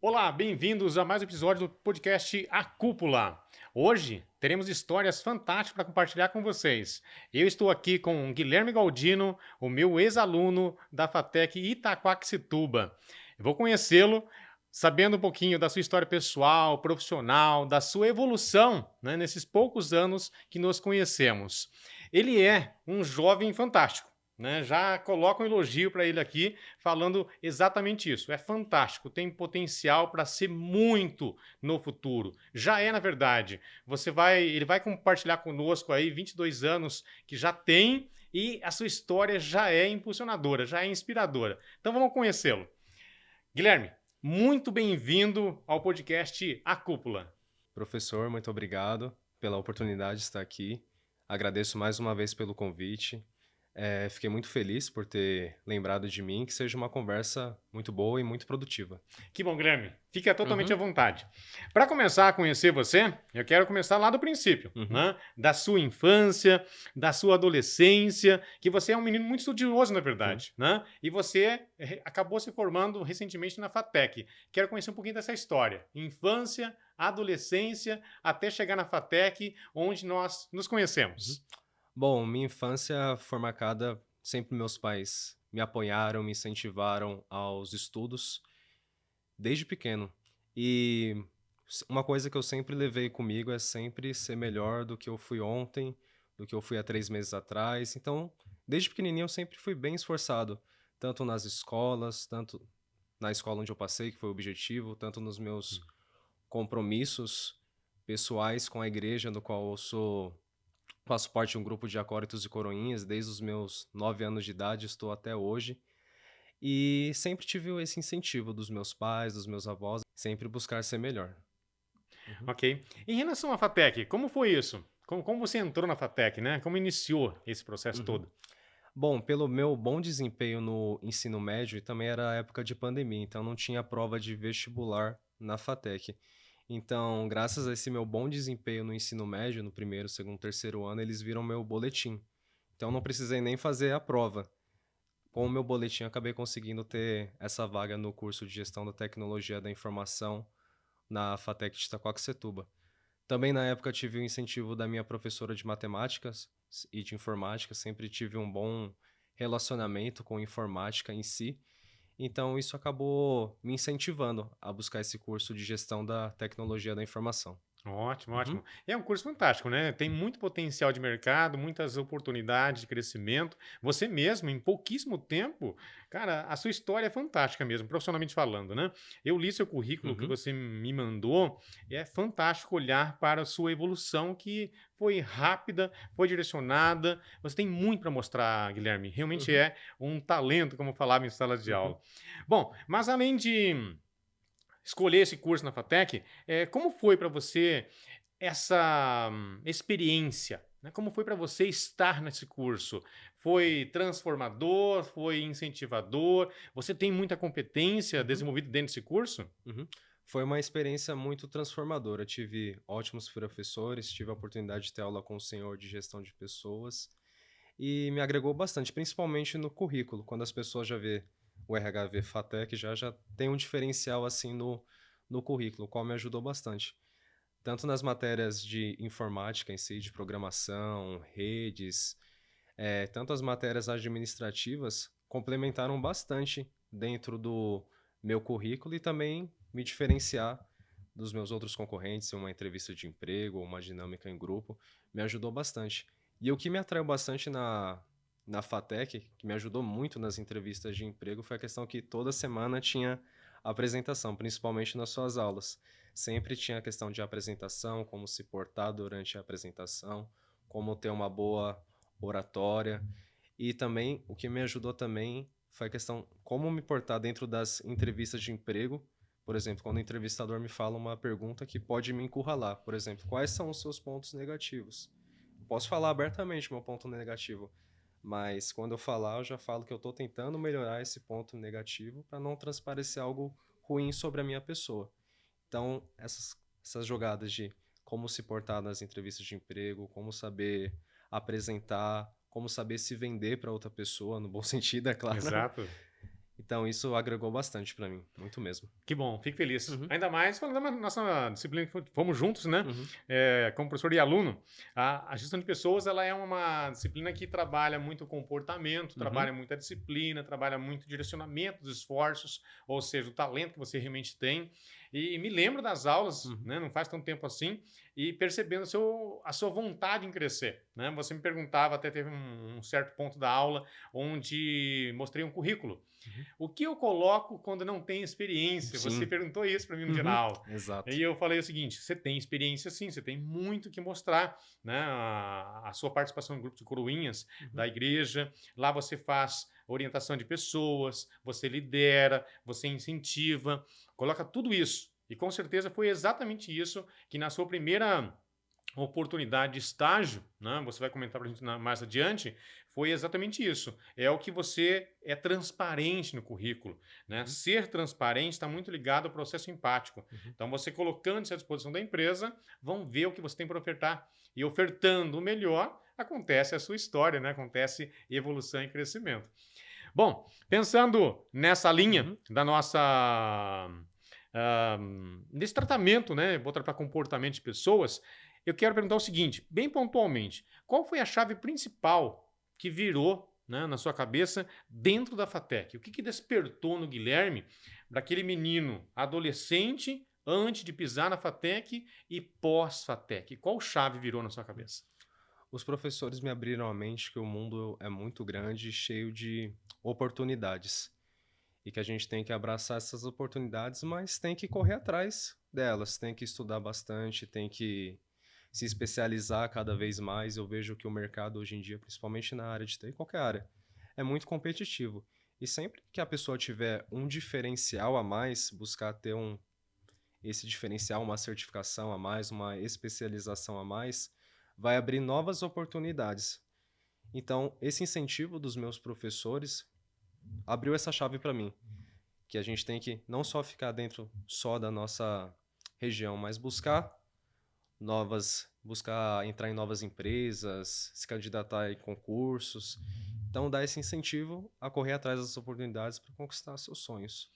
Olá, bem-vindos a mais um episódio do podcast A Cúpula. Hoje teremos histórias fantásticas para compartilhar com vocês. Eu estou aqui com o Guilherme Galdino, o meu ex-aluno da FATEC Itaquaquecetuba. Eu vou conhecê-lo, sabendo um pouquinho da sua história pessoal, profissional, da sua evolução, né, nesses poucos anos que nos conhecemos. Ele é um jovem fantástico. Né, já coloca um elogio para ele aqui, falando exatamente isso. É fantástico, tem potencial para ser muito no futuro. Já é, na verdade. Ele vai compartilhar conosco aí 22 anos que já tem e a sua história já é impulsionadora, já é inspiradora. Então vamos conhecê-lo. Guilherme, muito bem-vindo ao podcast A Cúpula. Professor, muito obrigado pela oportunidade de estar aqui. Agradeço mais uma vez pelo convite. Fiquei muito feliz por ter lembrado de mim, que seja uma conversa muito boa e muito produtiva. Que bom, Guilherme. Fica totalmente à Uhum, vontade. Para começar a conhecer você, eu quero começar lá do princípio, uhum, né? Da sua infância, da sua adolescência, que você é um menino muito estudioso, na sim. verdade, né? E você acabou se formando recentemente na FATEC. Quero conhecer um pouquinho dessa história. Infância, adolescência, até chegar na FATEC, onde nós nos Uhum. conhecemos. Bom, minha infância foi marcada, sempre meus pais me apoiaram, me incentivaram aos estudos desde pequeno. E uma coisa que eu sempre levei comigo é sempre ser melhor do que eu fui ontem, do que eu fui há 3 meses atrás. Então, desde pequenininho eu sempre fui bem esforçado, tanto nas escolas, tanto na escola onde eu passei, que foi o objetivo, tanto nos meus compromissos pessoais com a igreja, no qual eu faço parte de um grupo de acólitos e coroinhas, desde os meus 9 anos de idade, estou até hoje. E sempre tive esse incentivo dos meus pais, dos meus avós, sempre buscar ser melhor. Uhum, Ok. Em relação à FATEC, como foi isso? Como você entrou na FATEC, né? Como iniciou esse processo uhum. todo? Bom, pelo meu bom desempenho no ensino médio, e também era época de pandemia, então não tinha prova de vestibular na FATEC. Então, graças a esse meu bom desempenho no ensino médio, no primeiro, segundo, terceiro ano, eles viram meu boletim. Então, não precisei nem fazer a prova. Com o meu boletim, eu acabei conseguindo ter essa vaga no curso de Gestão da Tecnologia da Informação na FATEC de Itaquaquecetuba. Também na época tive o incentivo da minha professora de matemáticas e de informática, sempre tive um bom relacionamento com informática em si, então isso acabou me incentivando a buscar esse curso de Gestão da Tecnologia da Informação. Ótimo, Uhum, ótimo. É um curso fantástico, né? Tem muito potencial de mercado, muitas oportunidades de crescimento. Você mesmo, em pouquíssimo tempo, cara, a sua história é fantástica mesmo, profissionalmente falando, né? Eu li seu currículo que uhum, você me mandou, e é fantástico olhar para a sua evolução que foi rápida, foi direcionada. Você tem muito para mostrar, Guilherme. Realmente uhum, é um talento, como falava em sala de uhum, aula. Bom, mas além de escolher esse curso na FATEC, como foi para você essa experiência? Né? Como foi para você estar nesse curso? Foi transformador? Foi incentivador? Você tem muita competência uhum, desenvolvida dentro desse curso? uhum. Foi uma experiência muito transformadora. Tive ótimos professores, tive a oportunidade de ter aula com o senhor de gestão de pessoas. E me agregou bastante, principalmente no currículo, quando as pessoas já vê o RHV FATEC, já tem um diferencial assim no currículo, o qual me ajudou bastante. Tanto nas matérias de informática em si, de programação, redes, tanto as matérias administrativas complementaram bastante dentro do meu currículo e também me diferenciar dos meus outros concorrentes em uma entrevista de emprego ou uma dinâmica em grupo, me ajudou bastante. E o que me atraiu bastante na FATEC, que me ajudou muito nas entrevistas de emprego, foi a questão que toda semana tinha apresentação, principalmente nas suas aulas. Sempre tinha a questão de apresentação, como se portar durante a apresentação, como ter uma boa oratória. E também, o que me ajudou também foi a questão como me portar dentro das entrevistas de emprego. Por exemplo, quando o entrevistador me fala uma pergunta que pode me encurralar. Por exemplo, quais são os seus pontos negativos? Eu posso falar abertamente meu ponto negativo, mas quando eu falar, eu já falo que eu estou tentando melhorar esse ponto negativo para não transparecer algo ruim sobre a minha pessoa. Então, essas jogadas de como se portar nas entrevistas de emprego, como saber apresentar, como saber se vender para outra pessoa, no bom sentido, é claro. Exato. Então isso agregou bastante para mim, muito mesmo. Que bom, fico feliz. Uhum, Ainda mais falando da nossa disciplina que fomos juntos, né? uhum, Como professor e aluno. A gestão de pessoas, ela é uma disciplina que trabalha muito o comportamento, uhum, trabalha muito a disciplina, trabalha muito o direcionamento dos esforços, ou seja, o talento que você realmente tem. E me lembro das aulas, uhum. né? Não faz tanto tempo assim, e percebendo a sua vontade em crescer, né? Você me perguntava, até teve um certo ponto da aula, onde mostrei um currículo. Uhum. O que eu coloco quando não tenho experiência? Você Sim. perguntou isso para mim no dia da Uhum. aula. E Exato. eu falei o seguinte: você tem experiência sim, você tem muito que mostrar, né? A sua participação em grupo de coroinhas Uhum. da igreja. Lá você faz orientação de pessoas, você lidera, você incentiva, coloca tudo isso. E com certeza foi exatamente isso que na sua primeira oportunidade de estágio, né? Você vai comentar para a gente mais adiante, foi exatamente isso. É o que você é transparente no currículo, né? Uhum. Ser transparente está muito ligado ao processo empático. Uhum. Então, você colocando-se à disposição da empresa, vão ver o que você tem para ofertar. E ofertando o melhor, acontece a sua história, né? Acontece evolução e crescimento. Bom, pensando nessa linha Uhum. da nossa desse tratamento, né, voltado para comportamento de pessoas, eu quero perguntar o seguinte, bem pontualmente, qual foi a chave principal que virou, né, na sua cabeça dentro da FATEC? O que despertou no Guilherme daquele menino adolescente antes de pisar na FATEC e pós-FATEC? Qual chave virou na sua cabeça? Os professores me abriram a mente que o mundo é muito grande e cheio de oportunidades. E que a gente tem que abraçar essas oportunidades, mas tem que correr atrás delas, tem que estudar bastante, tem que se especializar cada vez mais. Eu vejo que o mercado hoje em dia, principalmente na área de TI, qualquer área, é muito competitivo. E sempre que a pessoa tiver um diferencial a mais, buscar ter esse diferencial, uma certificação a mais, uma especialização a mais, vai abrir novas oportunidades. Então, esse incentivo dos meus professores abriu essa chave para mim, que a gente tem que não só ficar dentro só da nossa região, mas buscar entrar em novas empresas, se candidatar em concursos. Então, dar esse incentivo a correr atrás das oportunidades para conquistar seus sonhos.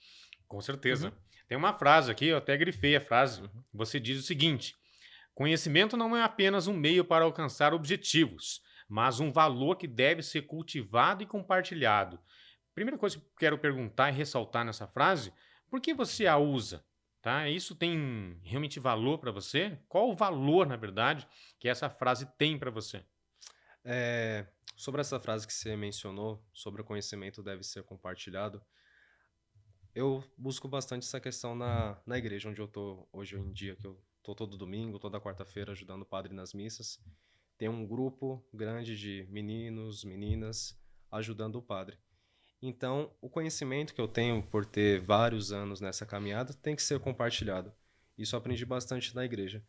Com Uhum, certeza. Tem uma frase aqui, eu até grifei a frase. uhum, Você diz o seguinte: conhecimento não é apenas um meio para alcançar objetivos, mas um valor que deve ser cultivado e compartilhado. Primeira coisa que eu quero perguntar e ressaltar nessa frase, por que você a usa? Tá? Isso tem realmente valor para você? Qual o valor, na verdade, que essa frase tem para você? sobre essa frase que você mencionou, sobre o conhecimento deve ser compartilhado, eu busco bastante essa questão na igreja onde eu tô hoje em dia, que eu tô todo domingo, toda quarta-feira ajudando o padre nas missas. Tem um grupo grande de meninos, meninas ajudando o padre. Então, o conhecimento que eu tenho por ter vários anos nessa caminhada tem que ser compartilhado. Isso eu aprendi bastante na igreja.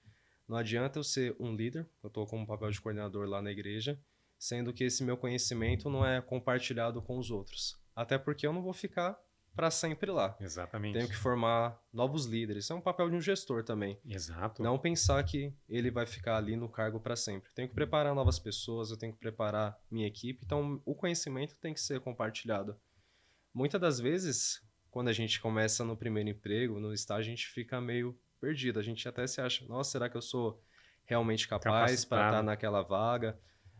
Não adianta eu ser um líder, eu estou com um papel de coordenador lá na igreja, sendo que esse meu conhecimento não é compartilhado com os outros. Até porque eu não vou ficar para sempre lá. Tenho que Exatamente. formar novos líderes. É um papel de um gestor também. Exato. Não pensar que ele vai ficar ali no cargo para sempre. Tenho que preparar novas pessoas, eu tenho que preparar minha equipe. Então, o conhecimento tem que ser compartilhado. Muitas das vezes, quando a gente começa no primeiro emprego, no estágio, a gente fica meio perdido. A gente até se acha, nossa, será que eu sou realmente capaz para estar Capacitado. naquela vaga?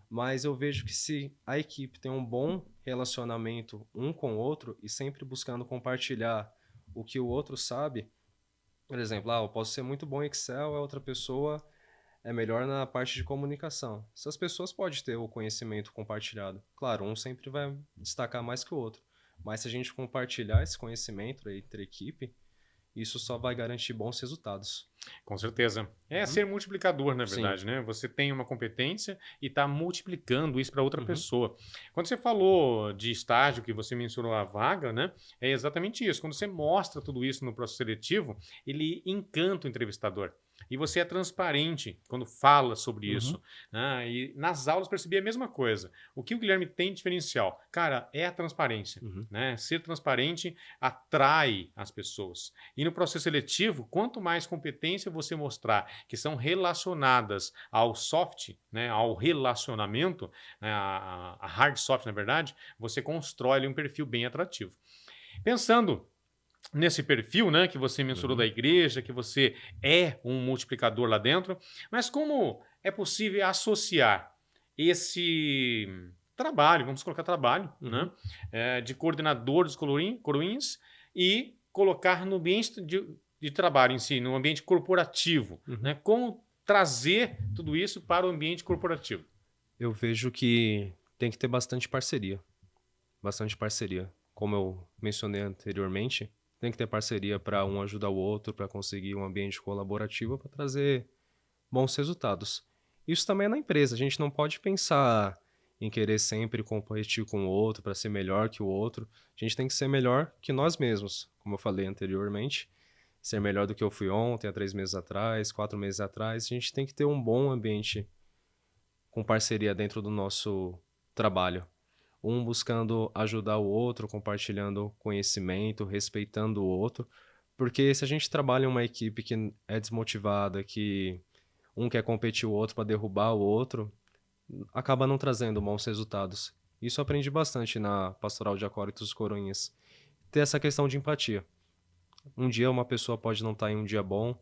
Mas eu vejo que se a equipe tem um bom relacionamento um com o outro e sempre buscando compartilhar o que o outro sabe, por exemplo, eu posso ser muito bom em Excel, a outra pessoa é melhor na parte de comunicação. Essas pessoas podem ter o conhecimento compartilhado. Claro, um sempre vai destacar mais que o outro. Mas se a gente compartilhar esse conhecimento entre a equipe, isso só vai garantir bons resultados. Com certeza. É Uhum. ser multiplicador, na Sim. verdade, né? Você tem uma competência e está multiplicando isso para outra Uhum. pessoa. Quando você falou de estágio, que você mencionou a vaga, né? É exatamente isso. Quando você mostra tudo isso no processo seletivo, ele encanta o entrevistador. E você é transparente quando fala sobre Uhum. isso, né? E nas aulas percebi a mesma coisa. O que o Guilherme tem de diferencial? Cara, é a transparência. Uhum. Né? Ser transparente atrai as pessoas. E no processo seletivo, quanto mais competência você mostrar que são relacionadas ao soft, né, ao relacionamento, né, a hard soft, na verdade, você constrói ali um perfil bem atrativo. Pensando nesse perfil, né, que você mencionou da igreja, que você é um multiplicador lá dentro, mas como é possível associar esse trabalho, vamos colocar trabalho, Uhum. né, de coordenador dos coroinhas e colocar no ambiente de trabalho em si, no ambiente corporativo, Uhum. né? Como trazer tudo isso para o ambiente corporativo? Eu vejo que tem que ter bastante parceria. Bastante parceria. Como eu mencionei anteriormente, tem que ter parceria para um ajudar o outro, para conseguir um ambiente colaborativo para trazer bons resultados. Isso também é na empresa. A gente não pode pensar em querer sempre competir com o outro para ser melhor que o outro. A gente tem que ser melhor que nós mesmos, como eu falei anteriormente. Ser melhor do que eu fui ontem, há 3 meses atrás, 4 meses atrás. A gente tem que ter um bom ambiente com parceria dentro do nosso trabalho. Um buscando ajudar o outro, compartilhando conhecimento, respeitando o outro. Porque se a gente trabalha em uma equipe que é desmotivada, que um quer competir o outro para derrubar o outro, acaba não trazendo bons resultados. Isso eu aprendi bastante na Pastoral de Acólitos dos Coroinhas. Ter essa questão de empatia. Um dia uma pessoa pode não estar em um dia bom,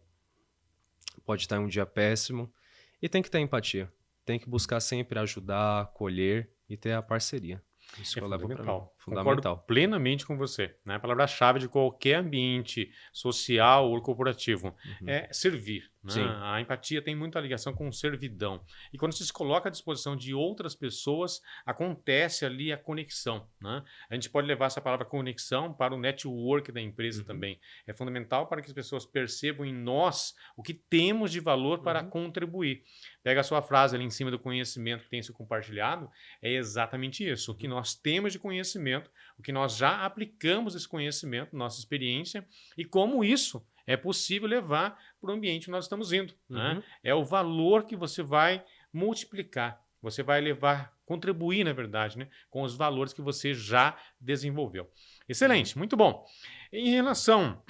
pode estar em um dia péssimo, e tem que ter empatia. Tem que buscar sempre ajudar, acolher e ter a parceria. Isso É que eu levo para mim. fundamental. Concordo Fundamental. plenamente com você, né? A palavra-chave de qualquer ambiente social ou corporativo Uhum. é servir, né? Sim. A empatia tem muita ligação com servidão. E quando você se coloca à disposição de outras pessoas, acontece ali a conexão, né? A gente pode levar essa palavra conexão para o network da empresa Uhum. também. É fundamental para que as pessoas percebam em nós o que temos de valor para Uhum. contribuir. Pega a sua frase ali em cima do conhecimento que tem sido compartilhado, é exatamente isso. O que nós temos de conhecimento, o que nós já aplicamos esse conhecimento, nossa experiência, e como isso é possível levar para o ambiente que nós estamos indo. Né? Uhum. É o valor que você vai multiplicar, você vai levar, contribuir, na verdade, né, com os valores que você já desenvolveu. Excelente, muito bom. Em relação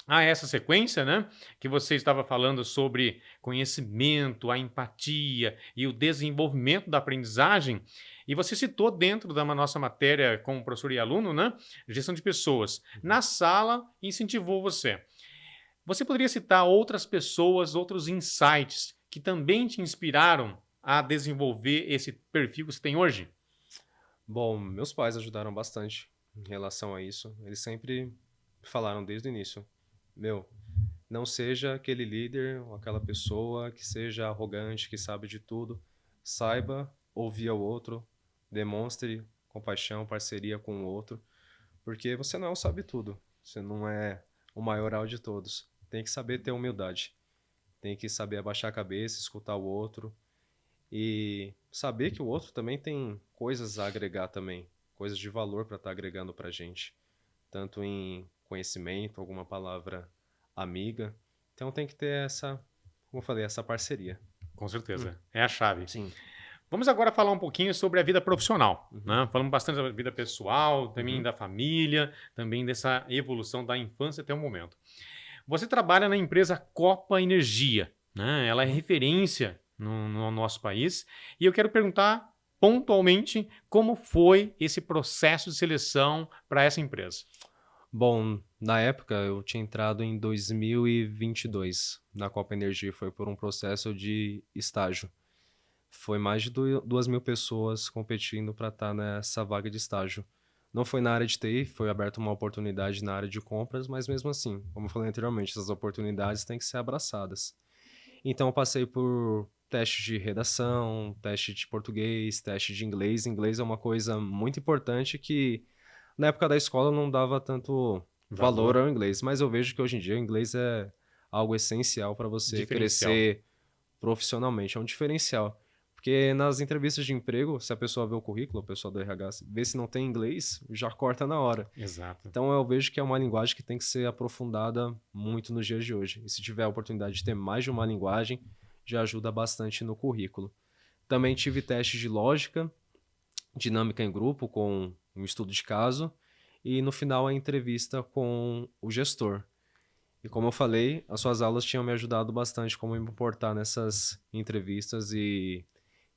a essa sequência, né, que você estava falando sobre conhecimento, a empatia e o desenvolvimento da aprendizagem, e você citou dentro da nossa matéria como professor e aluno, né, gestão de pessoas. Na sala, incentivou você. Você poderia citar outras pessoas, outros insights que também te inspiraram a desenvolver esse perfil que você tem hoje? Bom, meus pais ajudaram bastante em relação a isso. Eles sempre falaram desde o início: meu, não seja aquele líder ou aquela pessoa que seja arrogante, que sabe de tudo. Saiba ouvir ao outro, demonstre compaixão, parceria com o outro, porque você não é o sabe-tudo. Você não é o maioral de todos. Tem que saber ter humildade. Tem que saber abaixar a cabeça, escutar o outro e saber que o outro também tem coisas a agregar também, coisas de valor para estar agregando para a gente, tanto em conhecimento, alguma palavra amiga. Então tem que ter essa, como eu falei, essa parceria. Com certeza, é a chave. Sim. Vamos agora falar um pouquinho sobre a vida profissional, Uhum. né? Falamos bastante da vida pessoal, também Uhum. da família, também dessa evolução da infância até o momento. Você trabalha na empresa Copa Energia, né? Ela é Uhum. referência no nosso país. E eu quero perguntar pontualmente como foi esse processo de seleção para essa empresa. Bom, na época eu tinha entrado em 2022 na Copa Energia, foi por um processo de estágio. Foi mais de 2.000 pessoas competindo para estar nessa vaga de estágio. Não foi na área de TI, foi aberta uma oportunidade na área de compras, mas mesmo assim, como eu falei anteriormente, essas oportunidades têm que ser abraçadas. Então eu passei por teste de redação, teste de português, teste de inglês. Inglês é uma coisa muito importante que na época da escola eu não dava tanto valor Valor, ao inglês, mas eu vejo que hoje em dia o inglês é algo essencial para você diferencial. crescer profissionalmente, é um diferencial. Porque nas entrevistas de emprego, se a pessoa vê o currículo, a pessoa do RH vê se não tem inglês, já corta na hora. Exato. Então eu vejo que é uma linguagem que tem que ser aprofundada muito nos dias de hoje. E se tiver a oportunidade de ter mais de uma linguagem, já ajuda bastante no currículo. Também tive teste de lógica, dinâmica em grupo, com um estudo de caso, e no final a entrevista com o gestor. E como eu falei, as suas aulas tinham me ajudado bastante como me portar nessas entrevistas e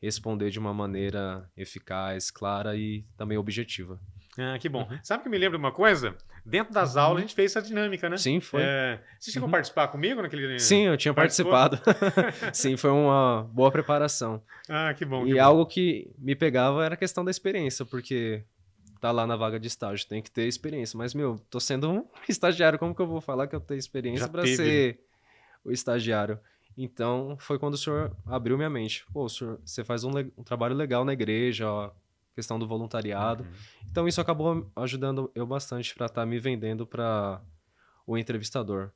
responder de uma maneira eficaz, clara e também objetiva. Ah, que bom. Uhum. Sabe que me lembra uma coisa? Dentro das aulas a Uhum. gente fez essa dinâmica, né? Sim, foi. Você chegou a Uhum. participar comigo naquele... Sim, eu tinha Participou? participado. Sim, foi uma boa preparação. Ah, que bom, que E bom. algo que me pegava era a questão da experiência, porque tá lá na vaga de estágio, tem que ter experiência. Mas, meu, tô sendo um estagiário, como que eu vou falar que eu tenho Já experiência para teve, né? ser o estagiário? Então, foi quando o senhor abriu minha mente. Pô, senhor, você faz um trabalho legal na igreja, ó, questão do voluntariado. Uhum. Então, isso acabou ajudando eu bastante para estar me vendendo para o entrevistador,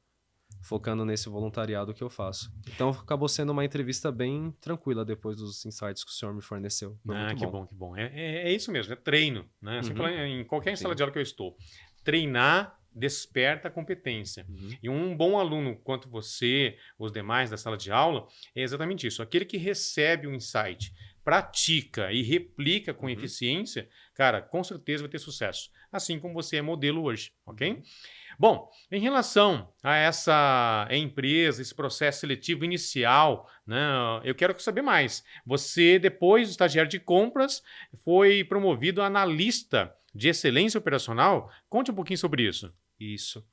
focando nesse voluntariado que eu faço. Então, acabou sendo uma entrevista bem tranquila depois dos insights que o senhor me forneceu. Foi Ah, muito que bom. bom, que bom. É isso mesmo, é treino, né? Assim, Uhum. em qualquer sala Sim. de aula que eu estou, treinar desperta a competência. Uhum. E um bom aluno, quanto você, os demais da sala de aula, é exatamente isso. Aquele que recebe o insight, pratica e replica com Uhum. eficiência, cara, com certeza vai ter sucesso. Assim como você é modelo hoje, ok? Uhum. Bom, em relação a essa empresa, esse processo seletivo inicial, né, eu quero saber mais. Você, depois do estagiário de compras, foi promovido a analista de excelência operacional. Conte um pouquinho sobre isso. Isso.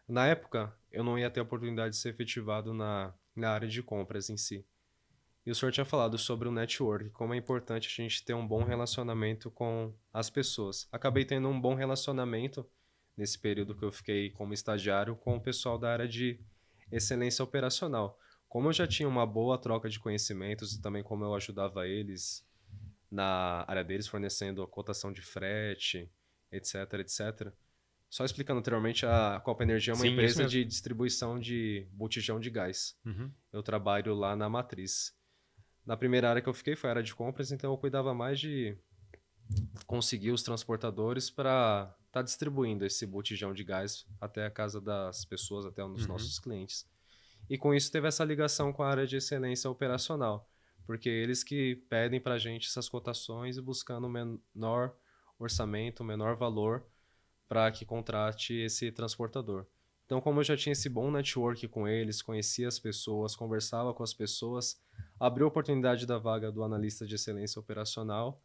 Na época, eu não ia ter a oportunidade de ser efetivado na área de compras em si. E o senhor tinha falado sobre o network, como é importante a gente ter um bom relacionamento com as pessoas. Acabei tendo um bom relacionamento nesse período que eu fiquei como estagiário com o pessoal da área de excelência operacional. Como eu já tinha uma boa troca de conhecimentos e também como eu ajudava eles na área deles, fornecendo a cotação de frete, etc, etc. Só explicando anteriormente, a Copa Energia é uma Sim, isso empresa mesmo. de distribuição de botijão de gás. Uhum. Eu trabalho lá na matriz. Na primeira área que eu fiquei foi a área de compras, então eu cuidava mais de conseguir os transportadores para estar distribuindo esse botijão de gás até a casa das pessoas, até um dos Uhum. nossos clientes. E com isso teve essa ligação com a área de excelência operacional, porque eles que pedem para a gente essas cotações e buscando o menor orçamento, o menor valor para que contrate esse transportador. Então, como eu já tinha esse bom network com eles, conhecia as pessoas, conversava com as pessoas, abriu a oportunidade da vaga do analista de excelência operacional,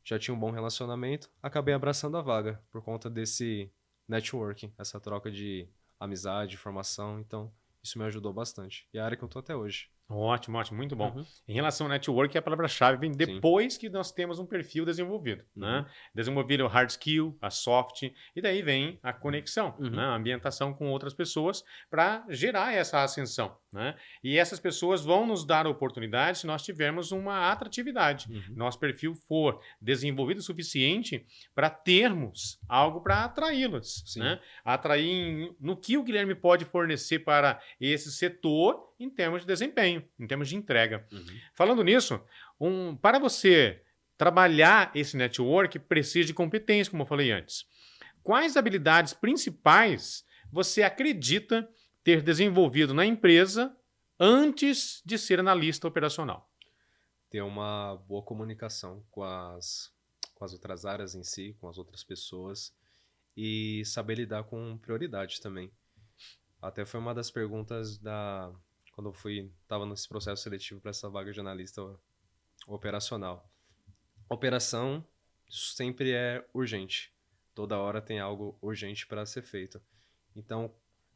já tinha um bom relacionamento, acabei abraçando a vaga por conta desse networking, essa troca de amizade, informação, então isso me ajudou bastante. E é a área que eu tô até hoje. Ótimo, ótimo, muito bom. Uhum. Em relação ao network, a palavra-chave vem Sim. depois que nós temos um perfil desenvolvido, né? Uhum. Desenvolver o hard skill, a soft, e daí vem a conexão, né? Uhum. A ambientação com outras pessoas para gerar essa ascensão, né? E essas pessoas vão nos dar a oportunidade se nós tivermos uma atratividade, Uhum. nosso perfil for desenvolvido o suficiente para termos algo para atraí-las, Sim. né? Atrair no que o Guilherme pode fornecer para esse setor em termos de desempenho, em termos de entrega. Uhum. Falando nisso, para você trabalhar esse network, precisa de competência, como eu falei antes. Quais habilidades principais você acredita ter desenvolvido na empresa antes de ser analista operacional? Ter uma boa comunicação com as outras áreas em si, com as outras pessoas e saber lidar com prioridades também. Até foi uma das perguntas quando eu estava nesse processo seletivo para essa vaga de analista operacional. Operação sempre é urgente. Toda hora tem algo urgente para ser feito. Então,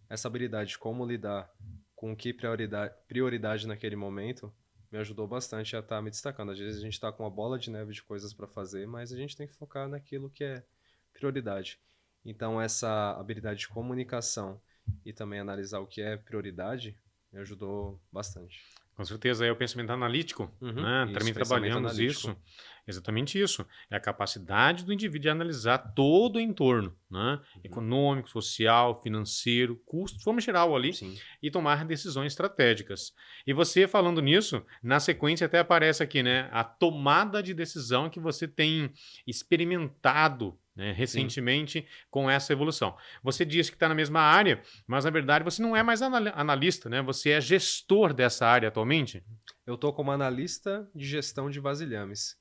essa habilidade de como lidar com que prioridade naquele momento me ajudou bastante a estar me destacando. Às vezes a gente está com uma bola de neve de coisas para fazer, mas a gente tem que focar naquilo que é prioridade. Então, essa habilidade de comunicação e também analisar o que é prioridade me ajudou bastante. Com certeza, é o pensamento analítico, Uhum. né? Isso, Também pensamento trabalhamos analítico. isso, exatamente isso. É a capacidade do indivíduo de analisar todo o entorno, né? Uhum. Econômico, social, financeiro, custo, de forma geral ali, Sim. e tomar decisões estratégicas. E você falando nisso, na sequência até aparece aqui, né? A tomada de decisão que você tem experimentado, né, recentemente com essa evolução. Você disse que está na mesma área, mas na verdade você não é mais analista, né? Você é gestor dessa área atualmente? Eu estou como analista de gestão de vasilhames.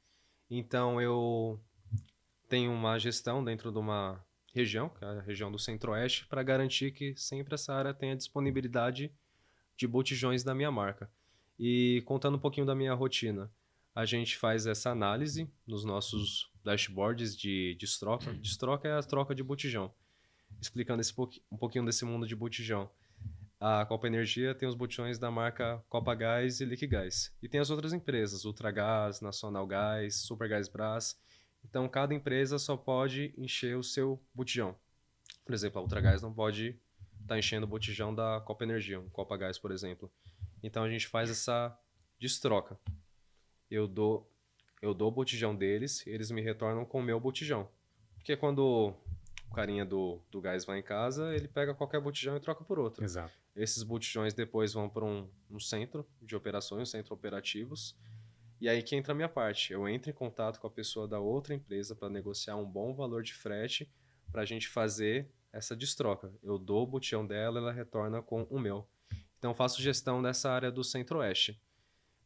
Então, eu tenho uma gestão dentro de uma região, que é a região do Centro-Oeste, para garantir que sempre essa área tenha disponibilidade de botijões da minha marca. E contando um pouquinho da minha rotina, a gente faz essa análise nos dashboards de destroca. Destroca é a troca de botijão. Explicando um pouquinho desse mundo de botijão. A Copa Energia tem os botijões da marca Copagás e Liquigás. E tem as outras empresas, Ultragás, Nacional Gás, Supergás Brás. Então, cada empresa só pode encher o seu botijão. Por exemplo, a Ultragás não pode estar enchendo o botijão da Copa Energia, um Copagás, por exemplo. Então, a gente faz essa destroca. Eu dou o botijão deles, eles me retornam com o meu botijão. Porque quando o carinha do gás vai em casa, ele pega qualquer botijão e troca por outro. Exato. Esses botijões depois vão para um centro de operações, um centro operativos. E aí que entra a minha parte. Eu entro em contato com a pessoa da outra empresa para negociar um bom valor de frete para a gente fazer essa destroca. Eu dou o botijão dela, ela retorna com o meu. Então, faço gestão dessa área do Centro-Oeste,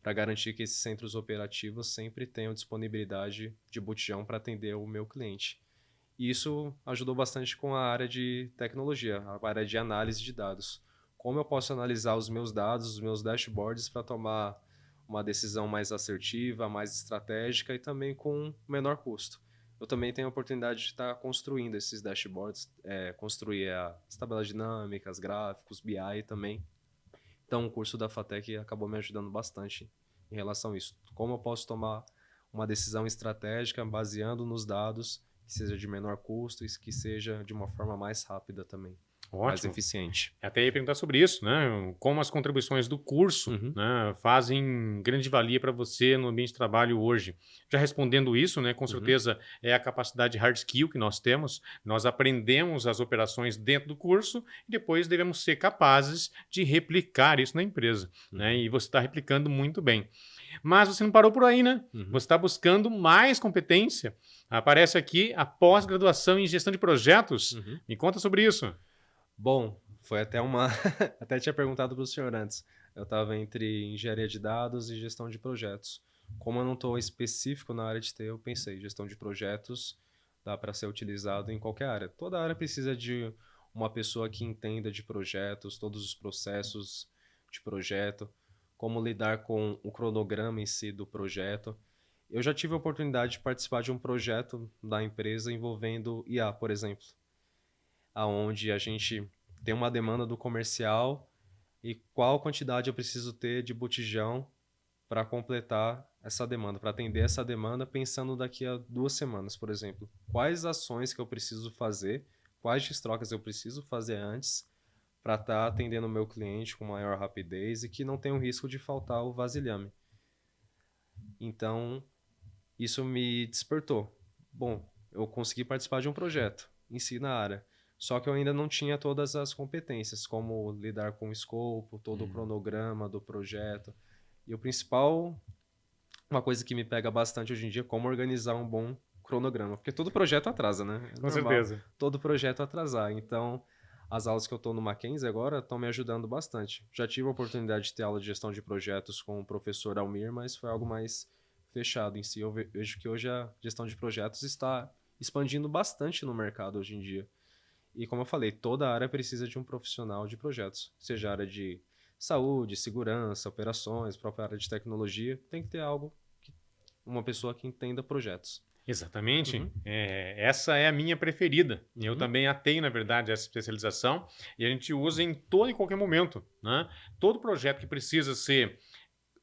para garantir que esses centros operativos sempre tenham disponibilidade de botijão para atender o meu cliente. E isso ajudou bastante com a área de tecnologia, a área de análise de dados. Como eu posso analisar os meus dados, os meus dashboards para tomar uma decisão mais assertiva, mais estratégica e também com menor custo. Eu também tenho a oportunidade de estar construindo esses dashboards, construir as tabelas dinâmicas, gráficos, BI também. Então, o curso da FATEC acabou me ajudando bastante em relação a isso. Como eu posso tomar uma decisão estratégica baseando nos dados, que seja de menor custo e que seja de uma forma mais rápida também. Mais Ótimo. eficiente. Até ia perguntar sobre isso, né? Como as contribuições do curso, né, fazem grande valia para você no ambiente de trabalho hoje. Já respondendo isso, né, com certeza é a capacidade hard skill que nós temos. Nós aprendemos as operações dentro do curso e depois devemos ser capazes de replicar isso na empresa. Né? E você está replicando muito bem. Mas você não parou por aí, né? Você está buscando mais competência. Aparece aqui a pós-graduação em gestão de projetos. Me conta sobre isso. Bom, foi até até tinha perguntado para o senhor antes. Eu estava entre engenharia de dados e gestão de projetos. Como eu não estou específico na área de TI, eu pensei, gestão de projetos dá para ser utilizado em qualquer área. Toda área precisa de uma pessoa que entenda de projetos, todos os processos de projeto, como lidar com o cronograma em si do projeto. Eu já tive a oportunidade de participar de um projeto da empresa envolvendo IA, por exemplo, aonde a gente tem uma demanda do comercial e qual quantidade eu preciso ter de botijão para completar essa demanda, para atender essa demanda, pensando daqui a 2 semanas, por exemplo. Quais ações que eu preciso fazer, quais destrocas eu preciso fazer antes para estar atendendo o meu cliente com maior rapidez e que não tenha o risco de faltar o vasilhame. Então, isso me despertou. Bom, eu consegui participar de um projeto em si na área. Só que eu ainda não tinha todas as competências, como lidar com o escopo, todo o cronograma do projeto. E o principal, uma coisa que me pega bastante hoje em dia, é como organizar um bom cronograma. Porque todo projeto atrasa, né? É Com normal certeza. todo projeto atrasar. Então, as aulas que eu estou no Mackenzie agora estão me ajudando bastante. Já tive a oportunidade de ter aula de gestão de projetos com o professor Almir, mas foi algo mais fechado em si. Eu vejo que hoje a gestão de projetos está expandindo bastante no mercado hoje em dia. E como eu falei, toda área precisa de um profissional de projetos, seja a área de saúde, segurança, operações, própria área de tecnologia, tem que ter uma pessoa que entenda projetos. Exatamente. Essa é a minha preferida. Eu também tenho, na verdade, essa especialização e a gente usa em todo e qualquer momento. Né? Todo projeto que precisa ser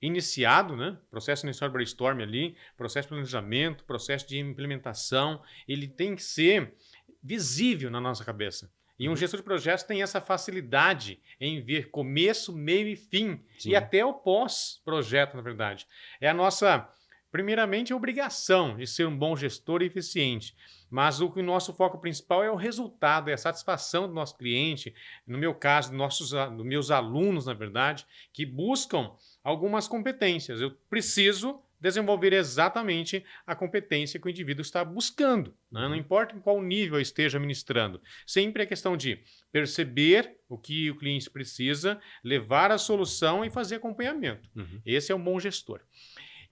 iniciado, né? Processo inicial de brainstorm ali, processo de planejamento, processo de implementação, ele tem que ser visível na nossa cabeça. E um gestor de projetos tem essa facilidade em ver começo, meio e fim. Sim. E até o pós-projeto, na verdade. É a nossa, primeiramente, obrigação de ser um bom gestor e eficiente. Mas o nosso foco principal é o resultado, é a satisfação do nosso cliente, no meu caso, dos meus alunos, na verdade, que buscam algumas competências. Eu preciso desenvolver exatamente a competência que o indivíduo está buscando. Né? Não importa em qual nível eu esteja ministrando. Sempre é questão de perceber o que o cliente precisa, levar a solução e fazer acompanhamento. Esse é um bom gestor.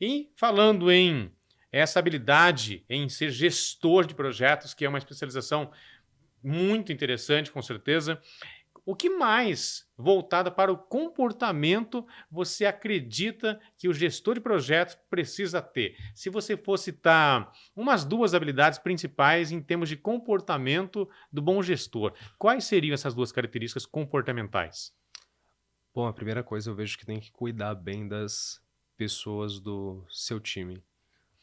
E falando em essa habilidade em ser gestor de projetos, que é uma especialização muito interessante, com certeza, o que mais voltado para o comportamento você acredita que o gestor de projetos precisa ter? Se você fosse citar umas 2 habilidades principais em termos de comportamento do bom gestor, quais seriam essas 2 características comportamentais? Bom, a primeira coisa eu vejo que tem que cuidar bem das pessoas do seu time.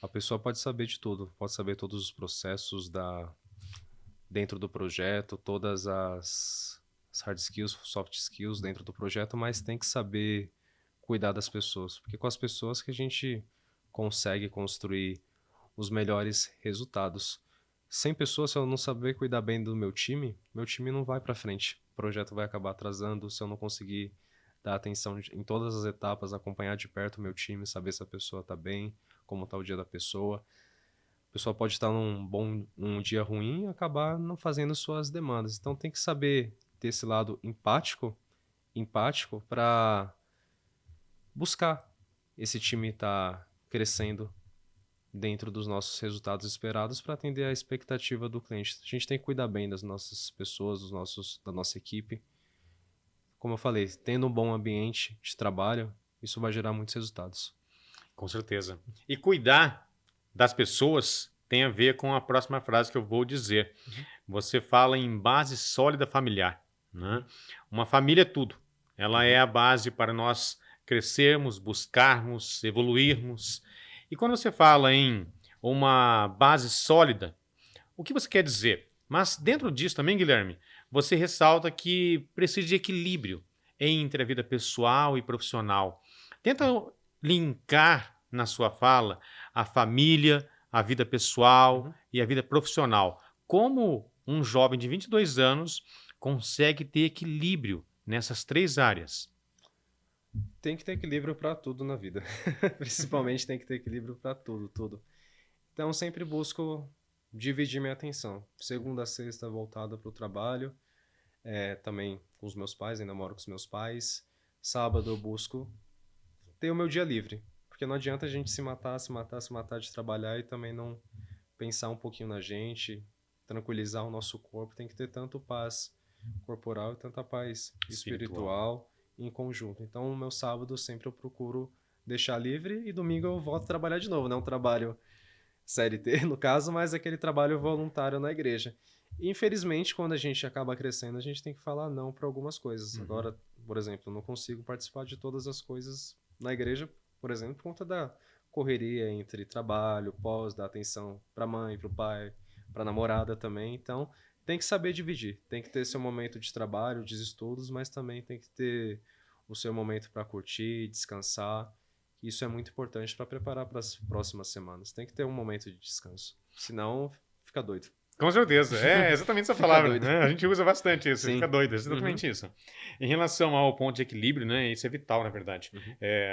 A pessoa pode saber de tudo, pode saber todos os processos dentro do projeto, todas as hard skills, soft skills dentro do projeto, mas tem que saber cuidar das pessoas, porque com as pessoas que a gente consegue construir os melhores resultados. Sem pessoas, se eu não saber cuidar bem do meu time não vai para frente. O projeto vai acabar atrasando se eu não conseguir dar atenção em todas as etapas, acompanhar de perto o meu time, saber se a pessoa está bem, como está o dia da pessoa. A pessoa pode estar num dia ruim e acabar não fazendo suas demandas. Então tem que saber ter esse lado empático para buscar esse time estar crescendo dentro dos nossos resultados esperados para atender a expectativa do cliente. A gente tem que cuidar bem das nossas pessoas, da nossa equipe. Como eu falei, tendo um bom ambiente de trabalho, isso vai gerar muitos resultados. Com certeza. E cuidar das pessoas tem a ver com a próxima frase que eu vou dizer. Você fala em base sólida familiar, né? Uma família é tudo. Ela é a base para nós crescermos, buscarmos, evoluirmos. E quando você fala em uma base sólida, o que você quer dizer? Mas dentro disso também, Guilherme, você ressalta que precisa de equilíbrio entre a vida pessoal e profissional. Tenta linkar na sua fala a família, a vida pessoal e a vida profissional. Como um jovem de 22 anos consegue ter equilíbrio nessas 3 áreas? Tem que ter equilíbrio para tudo na vida. Principalmente tem que ter equilíbrio para tudo. Então sempre busco dividir minha atenção. Segunda a sexta voltada para o trabalho, também com os meus pais, ainda moro com os meus pais. Sábado eu busco ter o meu dia livre, porque não adianta a gente se matar de trabalhar e também não pensar um pouquinho na gente, tranquilizar o nosso corpo. Tem que ter tanto paz corporal e tanta paz espiritual em conjunto. Então, o meu sábado sempre eu procuro deixar livre e domingo eu volto a trabalhar de novo, não trabalho CLT no caso, mas aquele trabalho voluntário na igreja. E, infelizmente, quando a gente acaba crescendo, a gente tem que falar não para algumas coisas. Agora, por exemplo, eu não consigo participar de todas as coisas na igreja, por exemplo, por conta da correria entre trabalho, pós, dar atenção para a mãe, para o pai, para a namorada também. Então, tem que saber dividir. Tem que ter seu momento de trabalho, de estudos, mas também tem que ter o seu momento para curtir, descansar. Isso é muito importante para preparar para as próximas semanas. Tem que ter um momento de descanso. Senão, fica doido. Com certeza, é exatamente essa palavra, né? A gente usa bastante isso, Sim. fica doido, é exatamente isso. Em relação ao ponto de equilíbrio, né? Isso é vital, na verdade.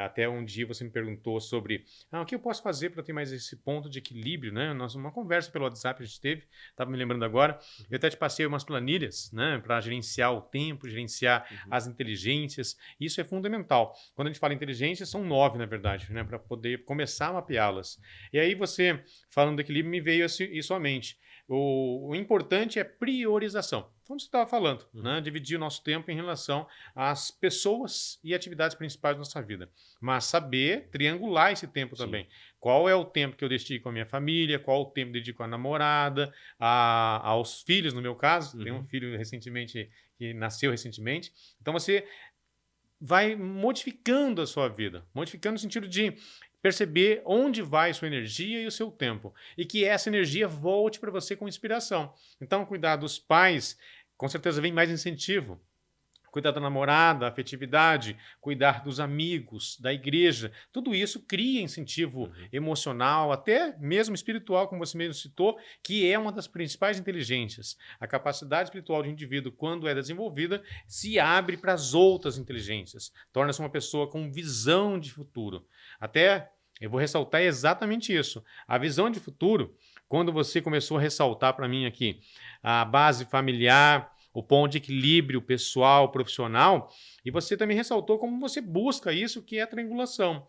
Até um dia você me perguntou sobre o que eu posso fazer para ter mais esse ponto de equilíbrio, né? Uma conversa pelo WhatsApp a gente teve, estava me lembrando agora. Eu até te passei umas planilhas, né? Para gerenciar o tempo, gerenciar as inteligências. Isso é fundamental. Quando a gente fala inteligência, são 9, na verdade, né? Para poder começar a mapeá-las. E aí você, falando do equilíbrio, me veio isso à mente. O importante é priorização, como você estava falando, né? Dividir o nosso tempo em relação às pessoas e atividades principais da nossa vida. Mas saber triangular esse tempo também. Qual é o tempo que eu dedico à minha família, qual o tempo que eu dedico à namorada, aos filhos, no meu caso. Tenho um filho recentemente, que nasceu recentemente. Então você vai modificando a sua vida, modificando no sentido de perceber onde vai sua energia e o seu tempo. E que essa energia volte para você com inspiração. Então, cuidar dos pais, com certeza vem mais incentivo. Cuidar da namorada, afetividade, cuidar dos amigos, da igreja. Tudo isso cria incentivo emocional, até mesmo espiritual, como você mesmo citou, que é uma das principais inteligências. A capacidade espiritual de um indivíduo, quando é desenvolvida, se abre para as outras inteligências. Torna-se uma pessoa com visão de futuro. Até, eu vou ressaltar exatamente isso. A visão de futuro, quando você começou a ressaltar para mim aqui a base familiar, o ponto de equilíbrio pessoal, profissional, e você também ressaltou como você busca isso, que é a triangulação.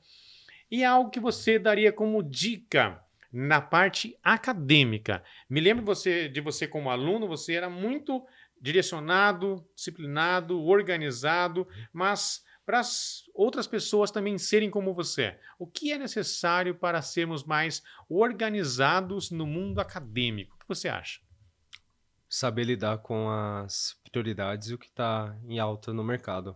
E algo que você daria como dica na parte acadêmica. Me lembro de você como aluno, você era muito direcionado, disciplinado, organizado, mas para as outras pessoas também serem como você, o que é necessário para sermos mais organizados no mundo acadêmico? O que você acha? Saber lidar com as prioridades e o que está em alta no mercado.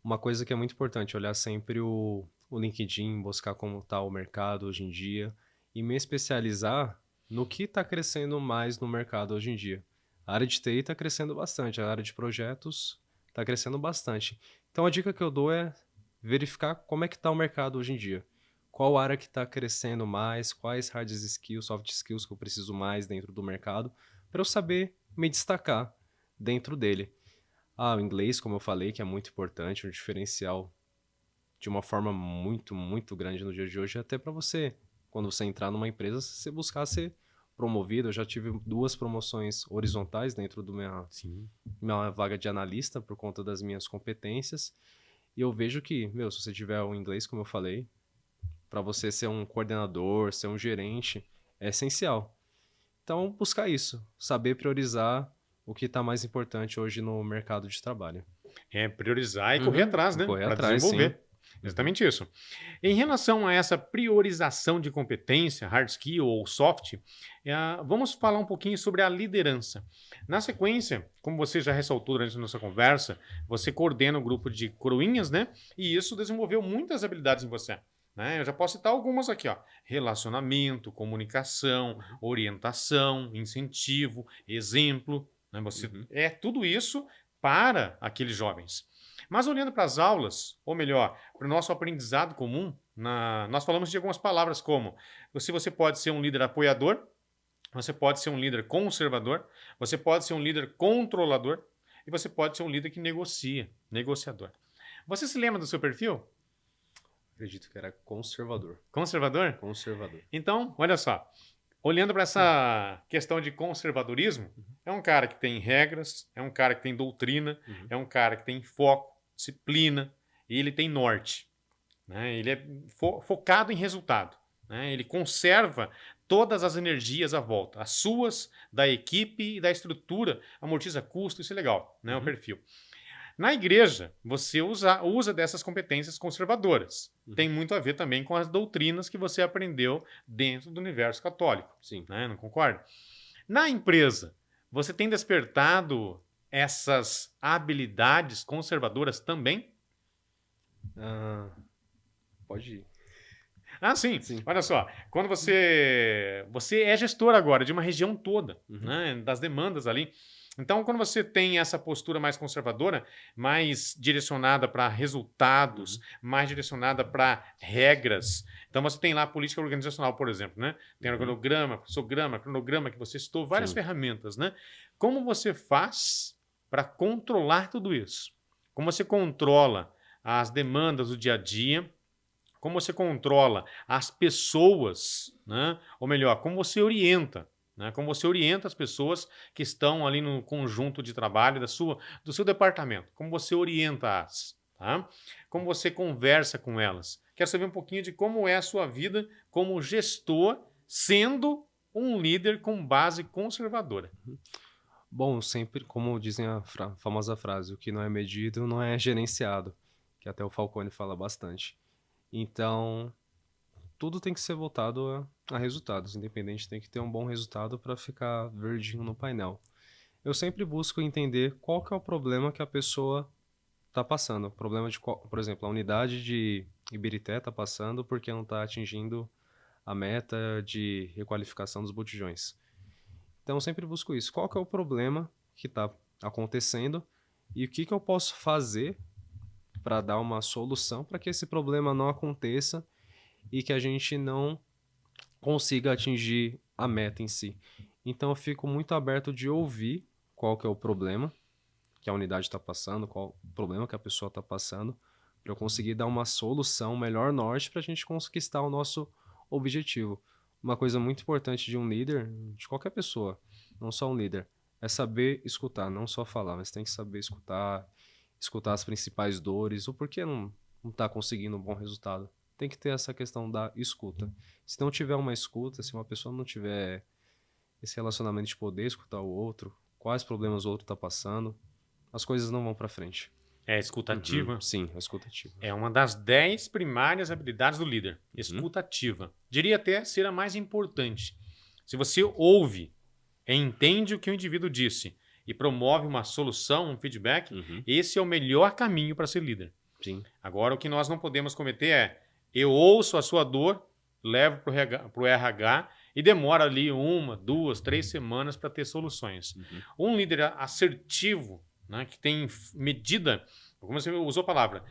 Uma coisa que é muito importante, olhar sempre o LinkedIn, buscar como está o mercado hoje em dia e me especializar no que está crescendo mais no mercado hoje em dia. A área de TI está crescendo bastante, a área de projetos está crescendo bastante. Então a dica que eu dou é verificar como é que está o mercado hoje em dia. Qual área que está crescendo mais, quais hard skills, soft skills que eu preciso mais dentro do mercado, para eu saber me destacar dentro dele. Ah, o inglês, como eu falei, que é muito importante, um diferencial de uma forma muito, muito grande no dia de hoje, até para você, quando você entrar numa empresa, você buscar ser promovido. Eu já tive 2 promoções horizontais dentro do Sim. minha vaga de analista por conta das minhas competências. E eu vejo que, meu, se você tiver o inglês, como eu falei, para você ser um coordenador, ser um gerente, é essencial. Então, buscar isso, saber priorizar o que está mais importante hoje no mercado de trabalho. É priorizar e correr Uhum. atrás, né? Correr Para atrás, sim. desenvolver. Exatamente isso. Em relação a essa priorização de competência, hard skill ou soft, vamos falar um pouquinho sobre a liderança. Na sequência, como você já ressaltou durante a nossa conversa, você coordena o grupo de coroinhas, né? E isso desenvolveu muitas habilidades em você. Né? Eu já posso citar algumas aqui, ó. Relacionamento, comunicação, orientação, incentivo, exemplo. Né? Você é tudo isso para aqueles jovens. Mas olhando para as aulas, ou melhor, para o nosso aprendizado comum, nós falamos de algumas palavras como você pode ser um líder apoiador, você pode ser um líder conservador, você pode ser um líder controlador e você pode ser um líder que negocia, negociador. Você se lembra do seu perfil? Acredito que era conservador. Conservador? Conservador. Então, olha só. Olhando para essa questão de conservadorismo, é um cara que tem regras, é um cara que tem doutrina, é um cara que tem foco, disciplina e ele tem norte. Né? Ele é focado em resultado. Né? Ele conserva todas as energias à volta, as suas, da equipe e da estrutura, amortiza custo, isso é legal, né? O perfil. Na igreja, você usa dessas competências conservadoras. Tem muito a ver também com as doutrinas que você aprendeu dentro do universo católico. Sim. Né? Não concorda? Na empresa, você tem despertado essas habilidades conservadoras também? Pode ir. Sim. Sim. Olha só. Quando você é gestor agora de uma região toda, né, das demandas ali. Então, quando você tem essa postura mais conservadora, mais direcionada para resultados, mais direcionada para regras. Então, você tem lá a política organizacional, por exemplo, né? Tem organograma, fluxograma, cronograma, que você citou, várias ferramentas, né? Como você faz para controlar tudo isso? Como você controla as demandas do dia a dia? Como você controla as pessoas, né? Ou melhor, como você orienta, né? Como você orienta as pessoas que estão ali no conjunto de trabalho do seu departamento, como você orienta-as, tá? Como você conversa com elas. Quero saber um pouquinho de como é a sua vida como gestor, sendo um líder com base conservadora. Bom, sempre, como dizem a famosa frase, o que não é medido não é gerenciado, que até o Falcone fala bastante. Então, tudo tem que ser voltado a resultados. Independente tem que ter um bom resultado para ficar verdinho no painel. Eu sempre busco entender qual que é o problema que a pessoa está passando. O problema de, por exemplo, a unidade de Ibirité está passando porque não está atingindo a meta de requalificação dos botijões. Então, eu sempre busco isso. Qual que é o problema que está acontecendo e o que eu posso fazer para dar uma solução para que esse problema não aconteça e que a gente não consiga atingir a meta em si. Então, eu fico muito aberto de ouvir qual que é o problema que a unidade está passando, qual o problema que a pessoa está passando, para eu conseguir dar uma solução, um melhor norte para a gente conquistar o nosso objetivo. Uma coisa muito importante de um líder, de qualquer pessoa, não só um líder, é saber escutar, não só falar, mas tem que saber escutar, escutar as principais dores, o porquê não está conseguindo um bom resultado. tem que ter essa questão da escuta. Se não tiver uma escuta, se uma pessoa não tiver esse relacionamento de poder escutar o outro, quais problemas o outro está passando, as coisas não vão para frente. É escutativa. Sim, a escuta ativa. É uma das 10 primárias habilidades do líder. Escutativa. Diria até ser a mais importante. Se você ouve, entende o que o indivíduo disse e promove uma solução, um feedback, esse é o melhor caminho para ser líder. Sim. Agora, o que nós não podemos cometer é: eu ouço a sua dor, levo para o RH e demora ali 1, 2, 3 semanas para ter soluções. Um líder assertivo, né, que tem medida, como você usou a palavra,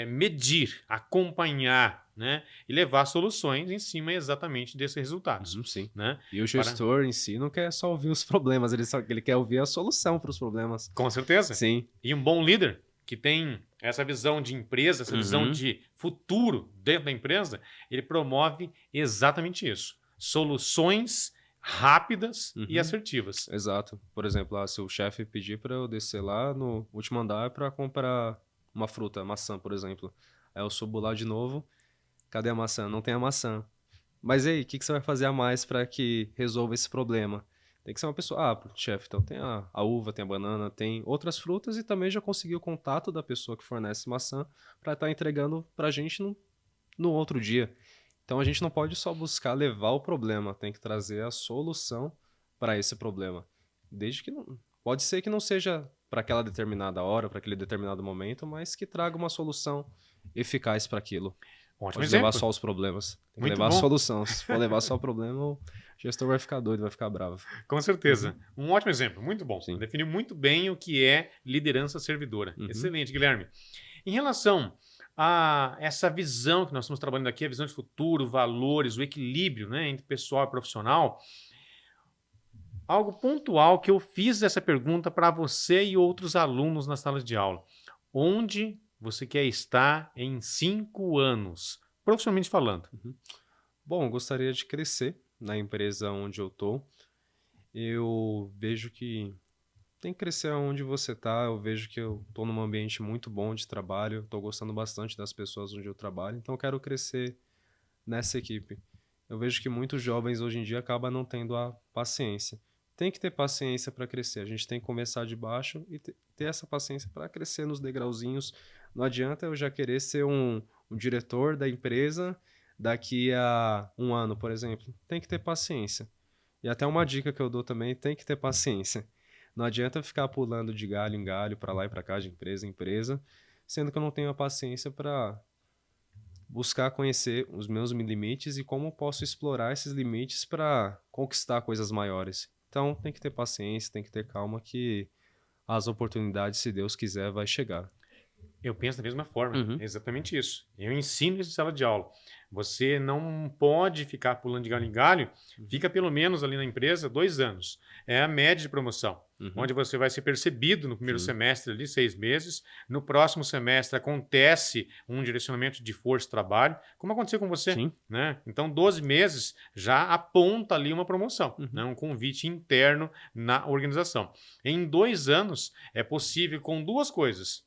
medir, acompanhar, né, e levar soluções em cima exatamente desses resultados. Sim. Né? E o gestor em si não quer só ouvir os problemas, ele quer ouvir a solução para os problemas. Com certeza. Sim. E um bom líder que tem essa visão de empresa, essa visão de futuro dentro da empresa, ele promove exatamente isso. Soluções rápidas e assertivas. Exato. Por exemplo, se o chefe pedir para eu descer lá no último andar para comprar uma fruta, maçã, por exemplo. Aí eu subo lá de novo, cadê a maçã? Não tem a maçã. Mas e aí, o que você vai fazer a mais para que resolva esse problema? Tem que ser uma pessoa, chefe, então tem a uva, tem a banana, tem outras frutas e também já consegui o contato da pessoa que fornece maçã para estar entregando para a gente no outro dia. Então a gente não pode só buscar levar o problema, tem que trazer a solução para esse problema. Desde que não, pode ser que não seja para aquela determinada hora, para aquele determinado momento, mas que traga uma solução eficaz para aquilo. Ótimo Pode exemplo. levar só os problemas. Tem que Muito levar bom. a solução. Se for levar só o problema, o gestor vai ficar doido, vai ficar bravo. Com certeza. Um ótimo exemplo, muito bom. Sim. Definiu muito bem o que é liderança servidora. Excelente, Guilherme. Em relação a essa visão que nós estamos trabalhando aqui, a visão de futuro, valores, o equilíbrio, né, entre pessoal e profissional, algo pontual que eu fiz essa pergunta para você e outros alunos nas salas de aula. Onde você quer estar em 5 anos, profissionalmente falando? Bom, eu gostaria de crescer na empresa onde eu estou. Eu vejo que tem que crescer onde você está. Eu vejo que eu estou num ambiente muito bom de trabalho. Estou gostando bastante das pessoas onde eu trabalho. Então, eu quero crescer nessa equipe. Eu vejo que muitos jovens hoje em dia acabam não tendo a paciência. Tem que ter paciência para crescer. A gente tem que começar de baixo e ter essa paciência para crescer nos degrauzinhos. Não adianta eu já querer ser um diretor da empresa daqui a 1 ano, por exemplo. Tem que ter paciência. E até uma dica que eu dou também, tem que ter paciência. Não adianta ficar pulando de galho em galho, para lá e para cá, de empresa em empresa, sendo que eu não tenho a paciência para buscar conhecer os meus limites e como posso explorar esses limites para conquistar coisas maiores. Então, tem que ter paciência, tem que ter calma que as oportunidades, se Deus quiser, vai chegar. Eu penso da mesma forma, é exatamente isso. Eu ensino isso em sala de aula. Você não pode ficar pulando de galho em galho, fica pelo menos ali na empresa 2 anos. É a média de promoção, onde você vai ser percebido no primeiro semestre ali, 6 meses. No próximo semestre acontece um direcionamento de força de trabalho, como aconteceu com você. Sim. Né? Então, 12 meses já aponta ali uma promoção, né? Um convite interno na organização. Em 2 anos, é possível com 2 coisas.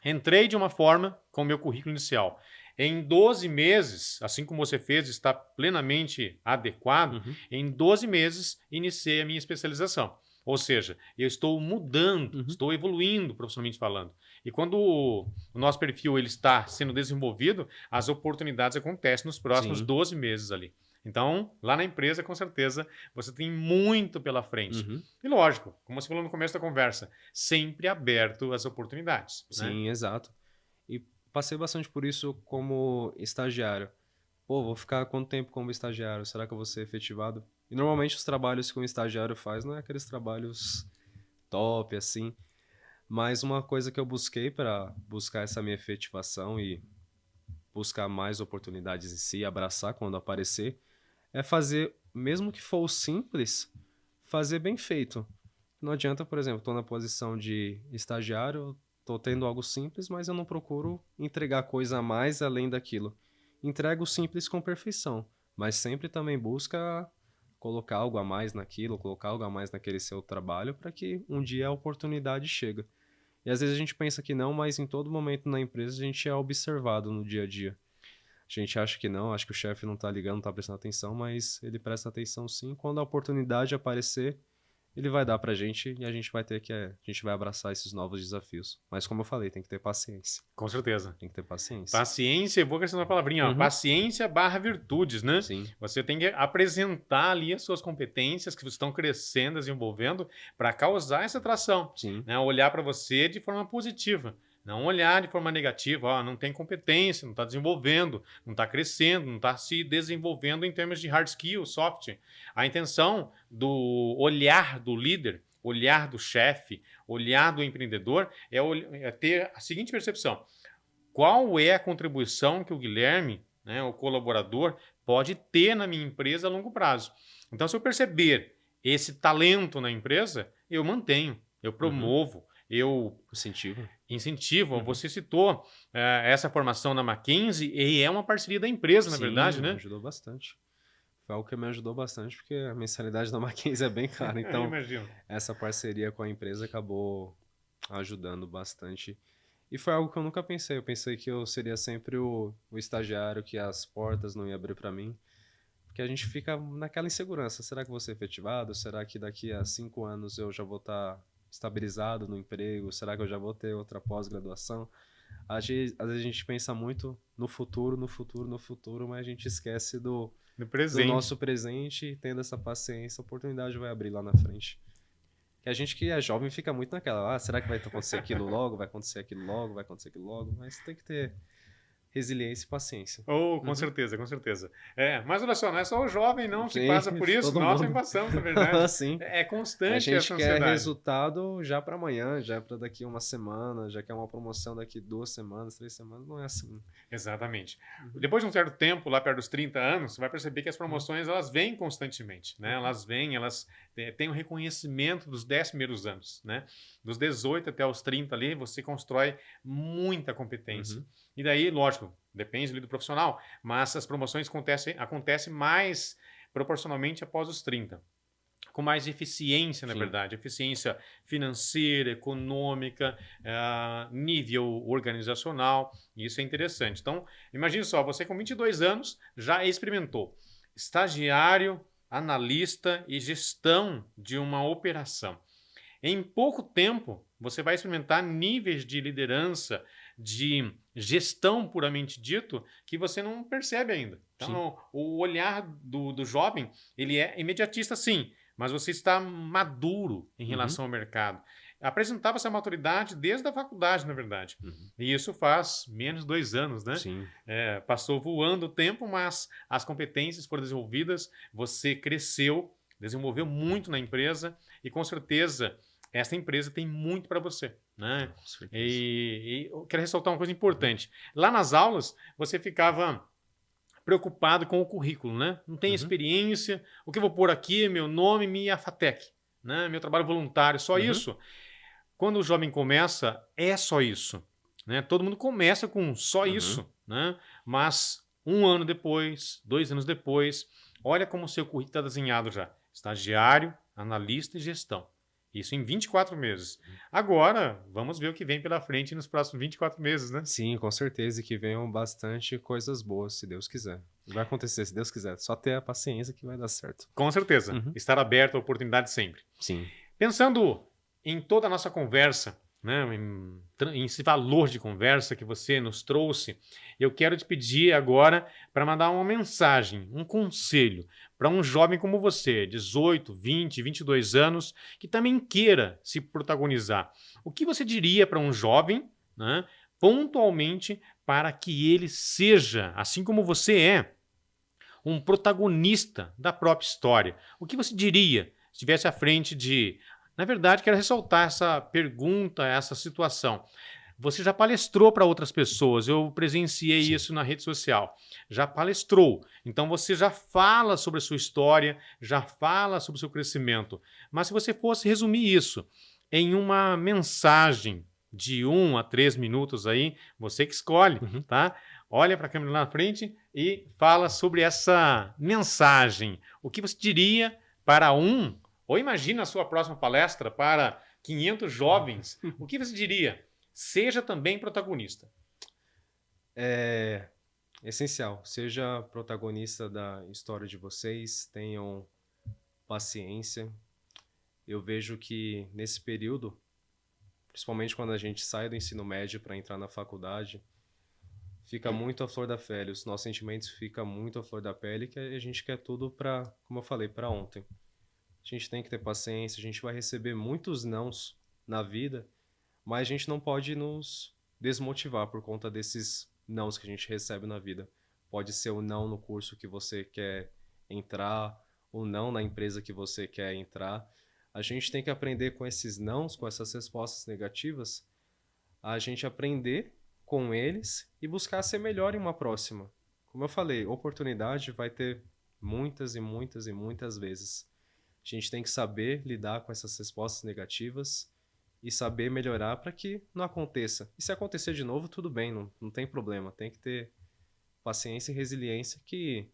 Entrei de uma forma com o meu currículo inicial. Em 12 meses, assim como você fez, está plenamente adequado, em 12 meses iniciei a minha especialização. Ou seja, eu estou mudando, estou evoluindo profissionalmente falando. E quando o nosso perfil ele está sendo desenvolvido, as oportunidades acontecem nos próximos 12 meses ali. Então, lá na empresa, com certeza, você tem muito pela frente. E lógico, como você falou no começo da conversa, sempre aberto às oportunidades. Sim, né? exato. E passei bastante por isso como estagiário. Pô, vou ficar quanto tempo como estagiário? Será que eu vou ser efetivado? E normalmente os trabalhos que um estagiário faz não é aqueles trabalhos top, assim. Mas uma coisa que eu busquei para buscar essa minha efetivação e buscar mais oportunidades em si, abraçar quando aparecer, é fazer, mesmo que for o simples, fazer bem feito. Não adianta, por exemplo, estou na posição de estagiário, estou tendo algo simples, mas eu não procuro entregar coisa a mais além daquilo. Entrego o simples com perfeição, mas sempre também busca colocar algo a mais naquilo, colocar algo a mais naquele seu trabalho para que um dia a oportunidade chegue. E às vezes a gente pensa que não, mas em todo momento na empresa a gente é observado no dia a dia. A gente acha que não, acho que o chefe não tá ligando, não tá prestando atenção, mas ele presta atenção sim. Quando a oportunidade aparecer, ele vai dar pra gente e a gente vai ter a gente vai abraçar esses novos desafios. Mas como eu falei, tem que ter paciência. Com certeza. Tem que ter paciência. Paciência, eu vou acrescentar uma palavrinha, ó, Uhum. paciência barra virtudes, né? Sim, Você tem que apresentar ali as suas competências que estão crescendo, desenvolvendo, para causar essa atração, sim, né? Olhar para você de forma positiva, não olhar de forma negativa, ó, não tem competência, não está desenvolvendo, não está crescendo, não está se desenvolvendo em termos de hard skill, soft. A intenção do olhar do líder, olhar do chefe, olhar do empreendedor é ter a seguinte percepção: qual é a contribuição que o Guilherme, né, o colaborador, pode ter na minha empresa a longo prazo. Então, se eu perceber esse talento na empresa, eu mantenho, eu promovo, eu incentivo. Uhum. Você citou essa formação na Mackenzie e é uma parceria da empresa, na verdade, né? Ajudou bastante. Foi algo que me ajudou bastante, porque a mensalidade da Mackenzie é bem cara. Eu Então, imagino. essa parceria com a empresa acabou ajudando bastante. E foi algo que eu nunca pensei. Eu pensei que eu seria sempre o estagiário, que as portas não iam abrir para mim. Porque a gente fica naquela insegurança. Será que vou ser efetivado? Será que daqui a 5 anos eu já vou estar estabilizado no emprego? Será que eu já vou ter outra pós-graduação? Às vezes a gente pensa muito no futuro, mas a gente esquece do nosso presente. E tendo essa paciência, a oportunidade vai abrir lá na frente. Que a gente que é jovem fica muito naquela, será que vai acontecer aquilo logo? Vai acontecer aquilo logo? Vai acontecer aquilo logo? Mas tem que ter resiliência e paciência. Oh, com certeza, com certeza. Mas olha só, não é só o jovem não que Sim, passa por isso, todo nós mundo. também passamos, na verdade. Sim. É A constante gente essa quer ansiedade. resultado já para amanhã, já para daqui uma semana, já quer uma promoção daqui 2 semanas, 3 semanas, não é assim. Exatamente. Depois de um certo tempo, lá perto dos 30 anos, você vai perceber que as promoções elas vêm constantemente, né? Elas vêm, elas têm o reconhecimento dos 10 primeiros anos, né? Dos 18 até os 30 ali, você constrói muita competência. E daí, lógico, depende ali do profissional, mas as promoções acontecem mais proporcionalmente após os 30. Com mais eficiência, na verdade. Eficiência financeira, econômica, nível organizacional. Isso é interessante. Então, imagine só, você com 22 anos já experimentou estagiário, analista e gestão de uma operação. Em pouco tempo, você vai experimentar níveis de liderança, de gestão puramente dito, que você não percebe ainda. Então, o olhar do jovem, ele é imediatista, sim, mas você está maduro em relação ao mercado. Apresentava essa maturidade desde a faculdade, na verdade. E isso faz menos de 2 anos, né? Sim. Passou voando o tempo, mas as competências foram desenvolvidas, você cresceu, desenvolveu muito na empresa e, com certeza, essa empresa tem muito para você, né? E eu quero ressaltar uma coisa importante. Lá nas aulas, você ficava preocupado com o currículo, né? Não tem experiência, o que eu vou pôr aqui, meu nome, minha FATEC, né? Meu trabalho voluntário, só isso. Quando o jovem começa, é só isso, né? Todo mundo começa com só isso, né? Mas 1 ano depois, 2 anos depois, olha como o seu currículo está desenhado já. Estagiário, analista e gestão. Isso em 24 meses. Agora, vamos ver o que vem pela frente nos próximos 24 meses, né? Sim, com certeza, e que venham bastante coisas boas, se Deus quiser. Vai acontecer, se Deus quiser. Só ter a paciência que vai dar certo. Com certeza. Estar aberto à oportunidade sempre. Sim. Pensando em toda a nossa conversa, né, em esse valor de conversa que você nos trouxe, eu quero te pedir agora para mandar uma mensagem, um conselho para um jovem como você, 18, 20, 22 anos, que também queira se protagonizar. O que você diria para um jovem, né, pontualmente, para que ele seja, assim como você é, um protagonista da própria história? O que você diria se estivesse à frente de... Na verdade, quero ressaltar essa pergunta, essa situação. Você já palestrou para outras pessoas, eu presenciei isso na rede social. Já palestrou, então você já fala sobre a sua história, já fala sobre o seu crescimento. Mas se você fosse resumir isso em uma mensagem de 1 a 3 minutos aí, você que escolhe, tá? Olha para a câmera lá na frente e fala sobre essa mensagem. O que você diria para ou imagina a sua próxima palestra para 500 jovens, o que você diria? Seja também protagonista. Essencial. Seja protagonista da história de vocês, tenham paciência. Eu vejo que nesse período, principalmente quando a gente sai do ensino médio para entrar na faculdade, fica muito à flor da pele, os nossos sentimentos ficam muito à flor da pele, que a gente quer tudo para, como eu falei, para ontem. A gente tem que ter paciência, a gente vai receber muitos nãos na vida, mas a gente não pode nos desmotivar por conta desses nãos que a gente recebe na vida. Pode ser o não no curso que você quer entrar, o não na empresa que você quer entrar. A gente tem que aprender com esses nãos, com essas respostas negativas, a gente aprender com eles e buscar ser melhor em uma próxima. Como eu falei, oportunidade vai ter muitas e muitas e muitas vezes. A gente tem que saber lidar com essas respostas negativas e saber melhorar para que não aconteça. E se acontecer de novo, tudo bem, não tem problema. Tem que ter paciência e resiliência que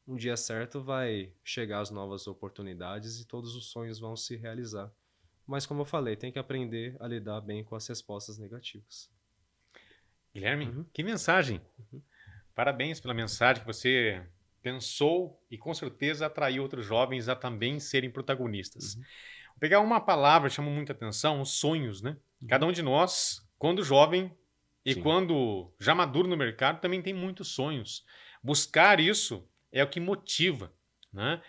um dia certo vai chegar as novas oportunidades e todos os sonhos vão se realizar. Mas como eu falei, tem que aprender a lidar bem com as respostas negativas. Guilherme, Uhum. que mensagem! Parabéns pela mensagem que você pensou e com certeza atraiu outros jovens a também serem protagonistas. Vou pegar uma palavra que chama muita atenção, os sonhos, né? Cada um de nós, quando jovem e Sim. quando já maduro no mercado, também tem muitos sonhos. Buscar isso é o que motiva, né?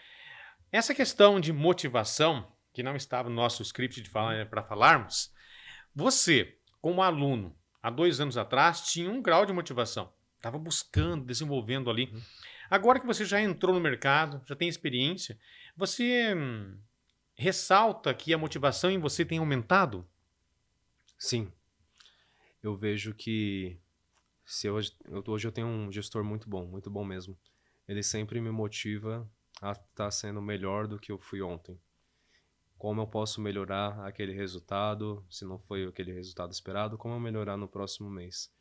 Essa questão de motivação, que não estava no nosso script para falarmos, você, como aluno, há 2 anos atrás, tinha um grau de motivação. Estava buscando, desenvolvendo ali. Agora que você já entrou no mercado, já tem experiência, você ressalta que a motivação em você tem aumentado? Sim. Eu vejo que hoje eu tenho um gestor muito bom mesmo. Ele sempre me motiva a estar sendo melhor do que eu fui ontem. Como eu posso melhorar aquele resultado, se não foi aquele resultado esperado, como eu melhorar no próximo mês.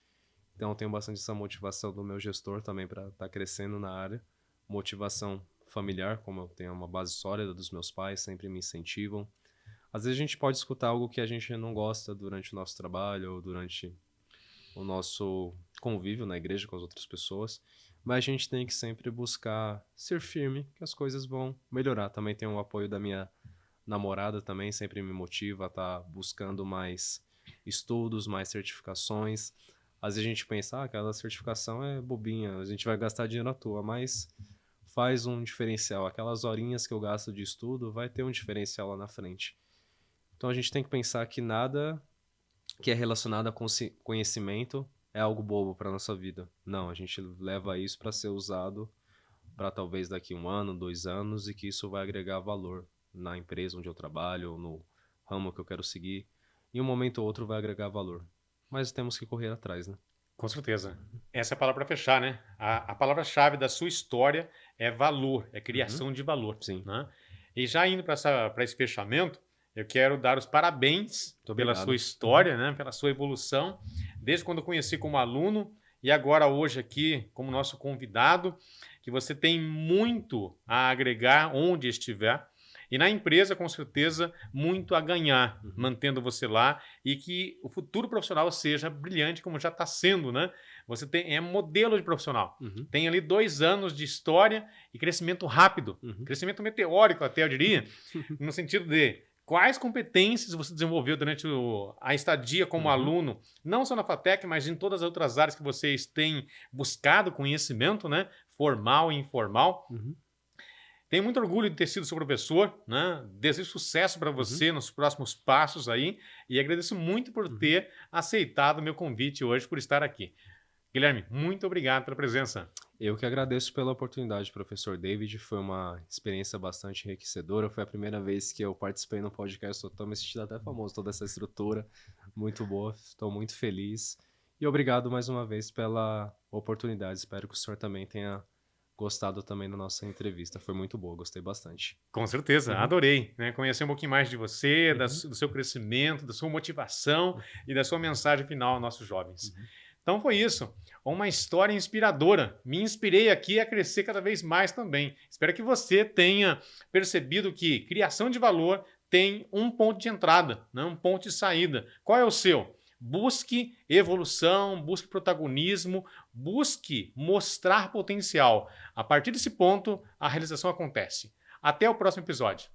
Então eu tenho bastante essa motivação do meu gestor também para estar crescendo na área. Motivação familiar, como eu tenho uma base sólida dos meus pais, sempre me incentivam. Às vezes a gente pode escutar algo que a gente não gosta durante o nosso trabalho ou durante o nosso convívio na igreja com as outras pessoas, mas a gente tem que sempre buscar ser firme, que as coisas vão melhorar. Também tenho o apoio da minha namorada, também sempre me motiva a estar buscando mais estudos, mais certificações. Às vezes a gente pensa, aquela certificação é bobinha, a gente vai gastar dinheiro à toa, mas faz um diferencial. Aquelas horinhas que eu gasto de estudo vai ter um diferencial lá na frente. Então a gente tem que pensar que nada que é relacionado a conhecimento é algo bobo para nossa vida. Não, a gente leva isso para ser usado para talvez daqui 1 ano, 2 anos, e que isso vai agregar valor na empresa onde eu trabalho, ou no ramo que eu quero seguir. Em um momento ou outro vai agregar valor. Mas temos que correr atrás, né? Com certeza. Essa é a palavra para fechar, né? A palavra-chave da sua história é valor, é criação de valor. Sim. Né? E já indo para esse fechamento, eu quero dar os parabéns pela sua história, né? Pela sua evolução, desde quando eu conheci como aluno e agora hoje aqui como nosso convidado, que você tem muito a agregar onde estiver. E na empresa, com certeza, muito a ganhar, mantendo você lá, e que o futuro profissional seja brilhante, como já está sendo, né? Você é modelo de profissional. Tem ali 2 anos de história e crescimento rápido, crescimento meteórico até, eu diria, no sentido de quais competências você desenvolveu durante a estadia como aluno, não só na FATEC, mas em todas as outras áreas que vocês têm buscado conhecimento, né? Formal e informal. Tenho muito orgulho de ter sido seu professor, né? Desejo sucesso para você nos próximos passos aí e agradeço muito por ter aceitado o meu convite hoje, por estar aqui. Guilherme, muito obrigado pela presença. Eu que agradeço pela oportunidade, professor David. Foi uma experiência bastante enriquecedora. Foi a primeira vez que eu participei no podcast. Estou me sentindo até famoso, toda essa estrutura muito boa. Estou muito feliz. E obrigado mais uma vez pela oportunidade. Espero que o senhor também tenha gostado também da nossa entrevista. Foi muito boa, gostei bastante. Com certeza, adorei, né? Conhecer um pouquinho mais de você, do seu crescimento, da sua motivação e da sua mensagem final aos nossos jovens. Então foi isso, uma história inspiradora. Me inspirei aqui a crescer cada vez mais também. Espero que você tenha percebido que criação de valor tem um ponto de entrada, né? Um ponto de saída. Qual é o seu? Busque evolução, busque protagonismo, busque mostrar potencial. A partir desse ponto, a realização acontece. Até o próximo episódio.